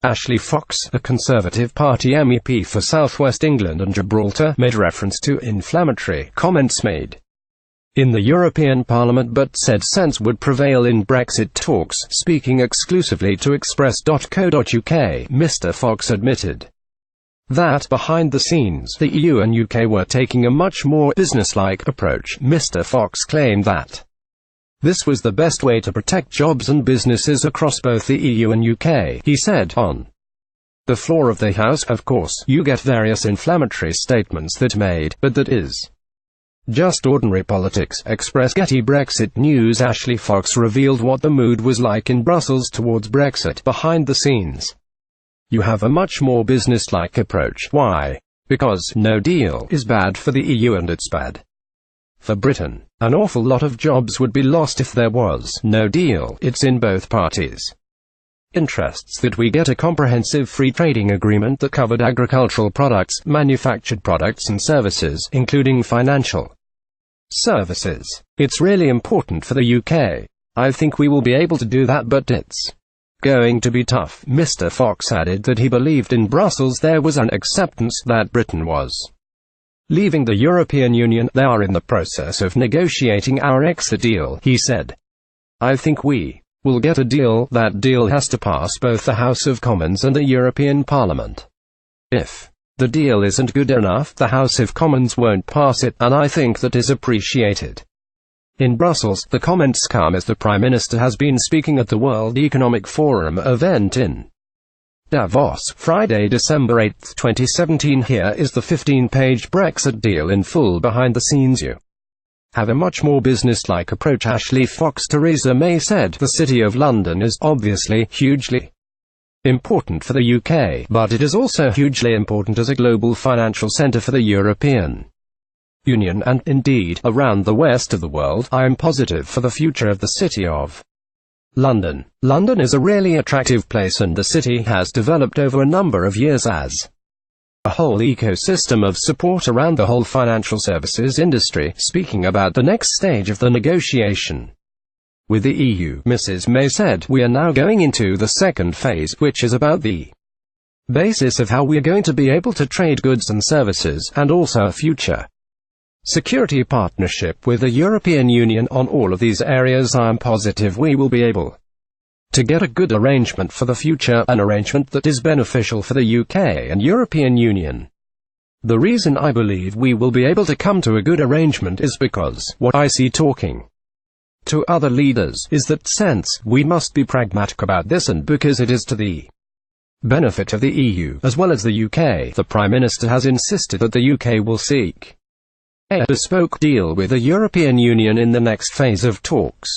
Ashley Fox, a Conservative Party MEP for South West England and Gibraltar, made reference to inflammatory comments made in the European Parliament but said sense would prevail in Brexit talks. Speaking exclusively to express.co.uk, Mr. Fox admitted that, behind the scenes, the EU and UK were taking a much more businesslike approach. Mr. Fox claimed that this was the best way to protect jobs and businesses across both the EU and UK. He said, on the floor of the House, of course, you get various inflammatory statements that made, but that is just ordinary politics. Express Getty Brexit News. Ashley Fox revealed what the mood was like in Brussels towards Brexit. Behind the scenes, you have a much more business-like approach. Why? Because no deal is bad for the EU and it's bad for Britain. An awful lot of jobs would be lost if there was no deal. It's in both parties' interests that we get a comprehensive free trading agreement that covered agricultural products, manufactured products and services, including financial services. It's really important for the UK. I think we will be able to do that, but it's going to be tough. Mr. Fox added that he believed in Brussels there was an acceptance that Britain was leaving the European Union. They are in the process of negotiating our exit deal, he said. I think we will get a deal. That deal has to pass both the House of Commons and the European Parliament. If the deal isn't good enough, the House of Commons won't pass it, and I think that is appreciated. In Brussels, the comments come as the Prime Minister has been speaking at the World Economic Forum event in Davos, Friday, December 8, 2017. Here is the 15-page Brexit deal in full. Behind the scenes, you have a much more business-like approach. Ashley Fox. Theresa May said, the City of London is obviously hugely important for the UK, but it is also hugely important as a global financial centre for the European Union and, indeed, around the west of the world. I am positive for the future of the City of London. London is a really attractive place, and the city has developed over a number of years as a whole ecosystem of support around the whole financial services industry. Speaking about the next stage of the negotiation with the EU, Mrs. May said, we are now going into the second phase, which is about the basis of how we are going to be able to trade goods and services, and also a future security partnership with the European Union on all of these areas. I am positive we will be able to get a good arrangement for the future, an arrangement that is beneficial for the UK and European Union. The reason I believe we will be able to come to a good arrangement is because what I see talking to other leaders is that sense we must be pragmatic about this, and because it is to the benefit of the EU as well as the UK. The Prime Minister has insisted that the UK will seek a bespoke deal with the European Union in the next phase of talks.